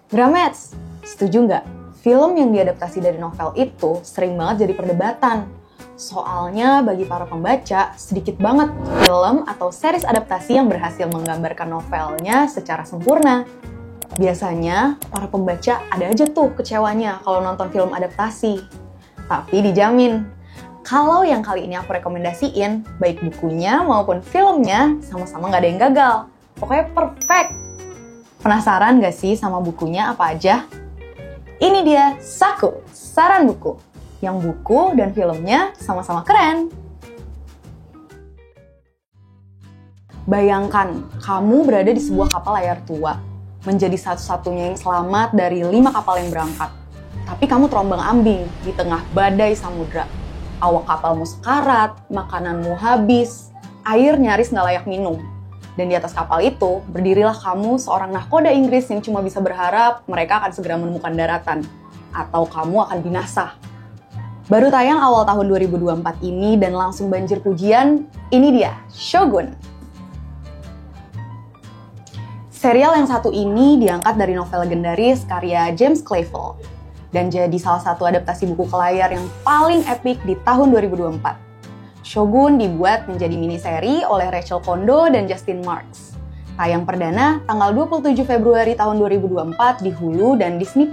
Gramets, setuju nggak? Film yang diadaptasi dari novel itu sering banget jadi perdebatan. Soalnya bagi para pembaca, sedikit banget film atau series adaptasi yang berhasil menggambarkan novelnya secara sempurna. Biasanya, para pembaca ada aja tuh kecewanya kalau nonton film adaptasi. Tapi dijamin, kalau yang kali ini aku rekomendasiin, baik bukunya maupun filmnya sama-sama nggak ada yang gagal. Pokoknya perfect! Penasaran gak sih sama bukunya apa aja? Ini dia Saku, saran buku. Yang buku dan filmnya sama-sama keren. Bayangkan, kamu berada di sebuah kapal layar tua, menjadi satu-satunya yang selamat dari 5 kapal yang berangkat. Tapi kamu terombang-ambing di tengah badai samudra. Awak kapalmu sekarat, makananmu habis, air nyaris nggak layak minum. Dan di atas kapal itu, berdirilah kamu seorang nahkoda Inggris yang cuma bisa berharap mereka akan segera menemukan daratan. Atau kamu akan binasa. Baru tayang awal tahun 2024 ini dan langsung banjir pujian, ini dia, Shogun. Serial yang satu ini diangkat dari novel legendaris karya James Clavell. Dan jadi salah satu adaptasi buku ke layar yang paling epik di tahun 2024. Shogun dibuat menjadi miniseri oleh Rachel Kondo dan Justin Marks. Tayang perdana tanggal 27 Februari tahun 2024 di Hulu dan Disney+.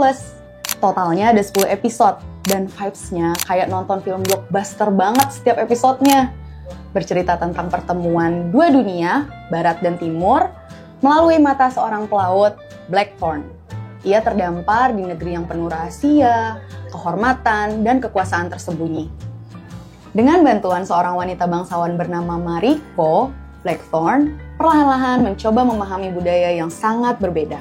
Totalnya ada 10 episode, dan vibes-nya kayak nonton film blockbuster banget setiap episodenya. Bercerita tentang pertemuan dua dunia, Barat dan Timur, melalui mata seorang pelaut, Blackthorn. Ia terdampar di negeri yang penuh rahasia, kehormatan, dan kekuasaan tersembunyi. Dengan bantuan seorang wanita bangsawan bernama Mariko, Blackthorn perlahan-lahan mencoba memahami budaya yang sangat berbeda.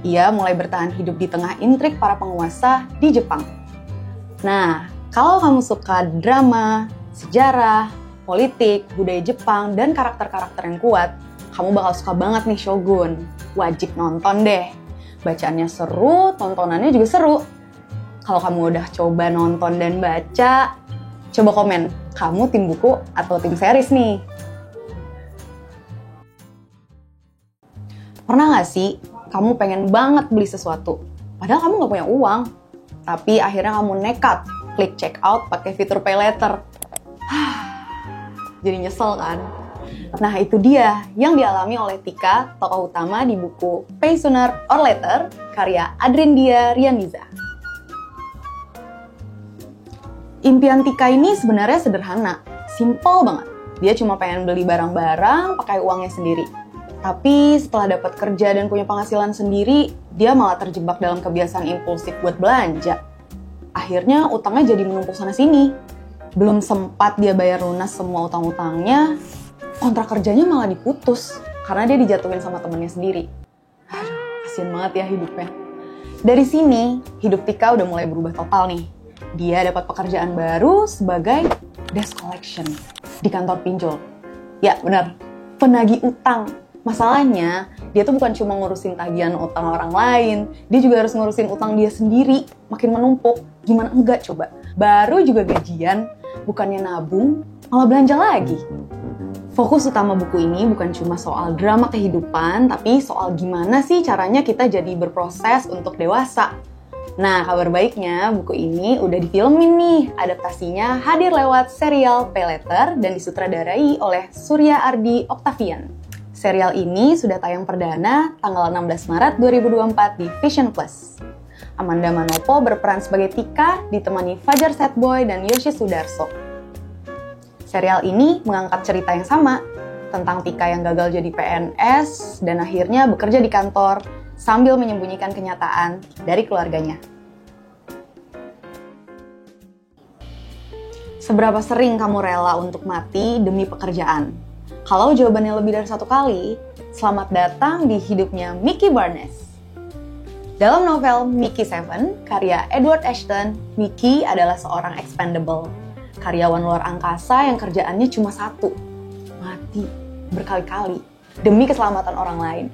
Ia mulai bertahan hidup di tengah intrik para penguasa di Jepang. Nah, kalau kamu suka drama, sejarah, politik, budaya Jepang, dan karakter-karakter yang kuat, kamu bakal suka banget nih Shogun. Wajib nonton deh. Bacaannya seru, tontonannya juga seru. Kalau kamu udah coba nonton dan baca, coba komen, kamu tim buku atau tim series nih? Pernah gak sih, kamu pengen banget beli sesuatu, padahal kamu gak punya uang, tapi akhirnya kamu nekat klik check out pakai fitur pay later. Jadi nyesel kan? Nah itu dia yang dialami oleh Tika, tokoh utama di buku Pay Sooner or Later, karya Adrindia Rianiza. Impian Tika ini sebenarnya sederhana, simple banget. Dia cuma pengen beli barang-barang pakai uangnya sendiri. Tapi setelah dapat kerja dan punya penghasilan sendiri, dia malah terjebak dalam kebiasaan impulsif buat belanja. Akhirnya utangnya jadi menumpuk sana-sini. Belum sempat dia bayar lunas semua utang-utangnya, kontrak kerjanya malah diputus karena dia dijatuhin sama temennya sendiri. Aduh, kasian banget ya hidupnya. Dari sini, hidup Tika udah mulai berubah total nih. Dia dapat pekerjaan baru sebagai desk collection di kantor pinjol. Ya benar, penagih utang. Masalahnya, dia tuh bukan cuma ngurusin tagihan utang orang lain, dia juga harus ngurusin utang dia sendiri, makin menumpuk. Gimana enggak coba? Baru juga gajian, bukannya nabung, malah belanja lagi. Fokus utama buku ini bukan cuma soal drama kehidupan, tapi soal gimana sih caranya kita jadi berproses untuk dewasa. Nah, kabar baiknya buku ini udah difilmin nih. Adaptasinya hadir lewat serial Pay Later dan disutradarai oleh Surya Ardi Octavian. Serial ini sudah tayang perdana tanggal 16 Maret 2024 di Vision Plus. Amanda Manopo berperan sebagai Tika ditemani Fajar Setboy dan Yoshi Sudarso. Serial ini mengangkat cerita yang sama tentang Tika yang gagal jadi PNS dan akhirnya bekerja di kantor sambil menyembunyikan kenyataan dari keluarganya. Seberapa sering kamu rela untuk mati demi pekerjaan? Kalau jawabannya lebih dari 1 kali, selamat datang di hidupnya Mickey Barnes. Dalam novel Mickey 7, karya Edward Ashton, Mickey adalah seorang expendable, karyawan luar angkasa yang kerjaannya cuma satu, mati berkali-kali demi keselamatan orang lain.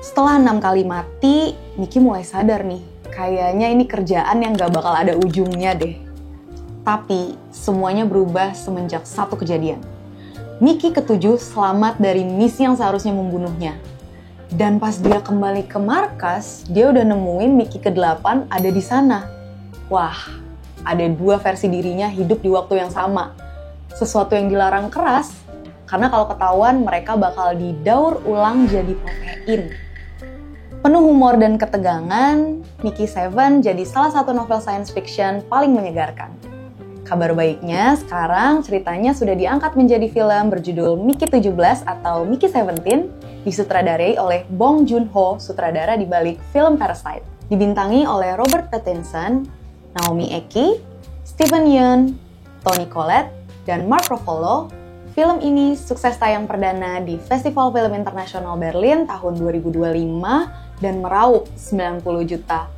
Setelah 6 kali mati, Mickey mulai sadar nih, kayaknya ini kerjaan yang gak bakal ada ujungnya deh. Tapi, semuanya berubah semenjak satu kejadian. Mickey ke-7 selamat dari misi yang seharusnya membunuhnya. Dan pas dia kembali ke markas, dia udah nemuin Mickey ke-8 ada di sana. Wah, ada 2 versi dirinya hidup di waktu yang sama. Sesuatu yang dilarang keras, karena kalau ketahuan mereka bakal didaur ulang jadi protein. Penuh humor dan ketegangan, Mickey 7 jadi salah satu novel science fiction paling menyegarkan. Kabar baiknya, sekarang ceritanya sudah diangkat menjadi film berjudul Mickey 17 atau Mickey 17, disutradarai oleh Bong Joon-ho, sutradara di balik film Parasite. Dibintangi oleh Robert Pattinson, Naomi Eki, Steven Yeun, Toni Collette, dan Mark Ruffalo. Film ini sukses tayang perdana di Festival Film Internasional Berlin tahun 2025 dan meraup $90 juta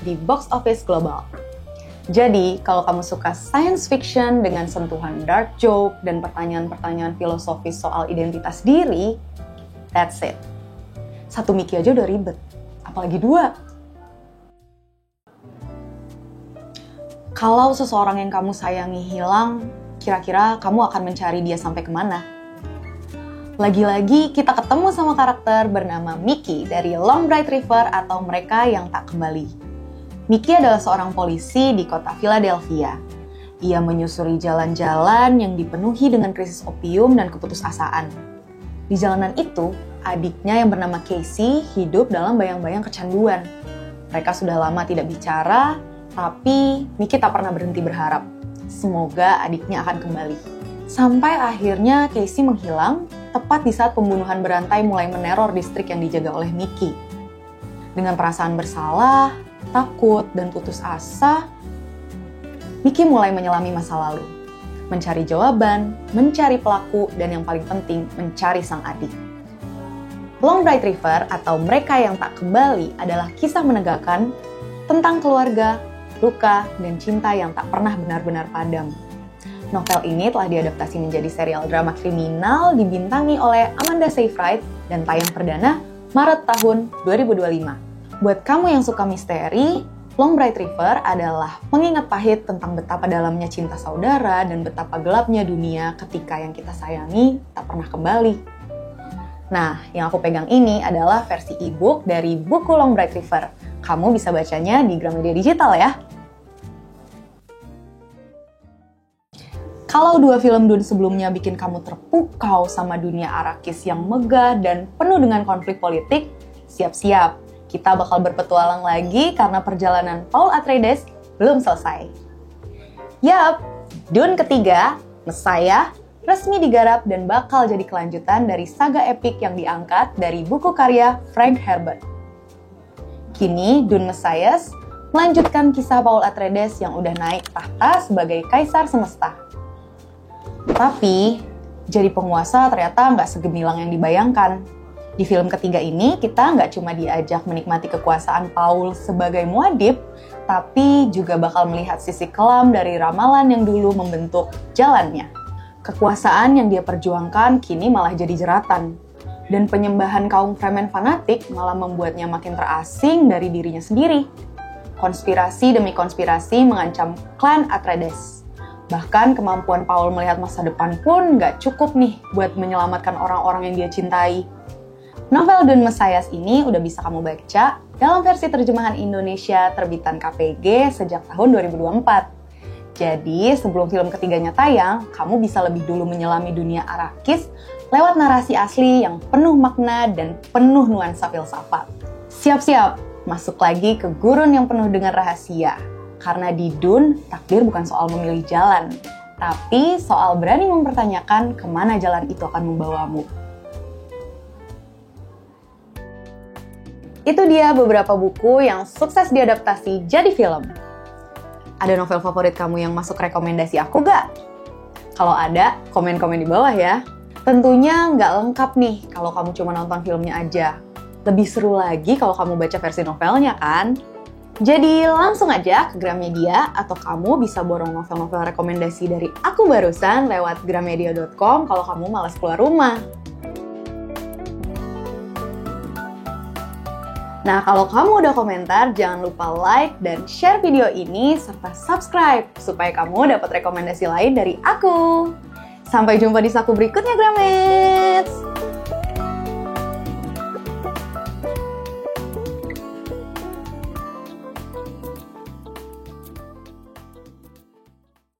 di box office global. Jadi, kalau kamu suka science fiction dengan sentuhan dark joke dan pertanyaan-pertanyaan filosofis soal identitas diri, that's it. 1 Mickey aja udah ribet, apalagi 2. Kalau seseorang yang kamu sayangi hilang, kira-kira kamu akan mencari dia sampai kemana? Lagi-lagi kita ketemu sama karakter bernama Mickey dari Long Bright River atau Mereka Yang Tak Kembali. Mickey adalah seorang polisi di kota Philadelphia. Ia menyusuri jalan-jalan yang dipenuhi dengan krisis opium dan keputusasaan. Di jalanan itu, adiknya yang bernama Casey hidup dalam bayang-bayang kecanduan. Mereka sudah lama tidak bicara, tapi Mickey tak pernah berhenti berharap. Semoga adiknya akan kembali. Sampai akhirnya Casey menghilang, tepat di saat pembunuhan berantai mulai meneror distrik yang dijaga oleh Mickey. Dengan perasaan bersalah, takut, dan putus asa, Mickey mulai menyelami masa lalu. Mencari jawaban, mencari pelaku, dan yang paling penting, mencari sang adik. Long Bright River atau Mereka Yang Tak Kembali adalah kisah menegakkan tentang keluarga, luka, dan cinta yang tak pernah benar-benar padam. Novel ini telah diadaptasi menjadi serial drama kriminal dibintangi oleh Amanda Seyfried dan tayang perdana Maret tahun 2025. Buat kamu yang suka misteri, Long Bright River adalah pengingat pahit tentang betapa dalamnya cinta saudara dan betapa gelapnya dunia ketika yang kita sayangi tak pernah kembali. Nah, yang aku pegang ini adalah versi e-book dari buku Long Bright River. Kamu bisa bacanya di Gramedia Digital ya. Kalau 2 film Dune sebelumnya bikin kamu terpukau sama dunia Arrakis yang megah dan penuh dengan konflik politik, siap-siap. Kita bakal berpetualang lagi karena perjalanan Paul Atreides belum selesai. Yap, Dune ketiga, Messiah, resmi digarap dan bakal jadi kelanjutan dari saga epik yang diangkat dari buku karya Frank Herbert. Kini, Dune Messiah melanjutkan kisah Paul Atreides yang udah naik tahta sebagai kaisar semesta. Tapi, jadi penguasa ternyata nggak segemilang yang dibayangkan. Di film ketiga ini, kita nggak cuma diajak menikmati kekuasaan Paul sebagai muad'Dib, tapi juga bakal melihat sisi kelam dari ramalan yang dulu membentuk jalannya. Kekuasaan yang dia perjuangkan kini malah jadi jeratan. Dan penyembahan kaum Fremen fanatik malah membuatnya makin terasing dari dirinya sendiri. Konspirasi demi konspirasi mengancam klan Atreides. Bahkan kemampuan Paul melihat masa depan pun nggak cukup nih buat menyelamatkan orang-orang yang dia cintai. Novel Dune Messiah ini udah bisa kamu baca dalam versi terjemahan Indonesia terbitan KPG sejak tahun 2024. Jadi, sebelum film ketiganya tayang, kamu bisa lebih dulu menyelami dunia Arrakis lewat narasi asli yang penuh makna dan penuh nuansa filsafat. Siap-siap, masuk lagi ke gurun yang penuh dengan rahasia. Karena di Dune, takdir bukan soal memilih jalan, tapi soal berani mempertanyakan kemana jalan itu akan membawamu. Itu dia beberapa buku yang sukses diadaptasi jadi film. Ada novel favorit kamu yang masuk rekomendasi aku gak? Kalau ada, komen-komen di bawah ya. Tentunya nggak lengkap nih kalau kamu cuma nonton filmnya aja. Lebih seru lagi kalau kamu baca versi novelnya kan? Jadi langsung aja ke Gramedia atau kamu bisa borong novel-novel rekomendasi dari aku barusan lewat gramedia.com kalau kamu malas keluar rumah. Nah, kalau kamu udah komentar, jangan lupa like dan share video ini serta subscribe supaya kamu dapat rekomendasi lain dari aku. Sampai jumpa di saku berikutnya, Gramets!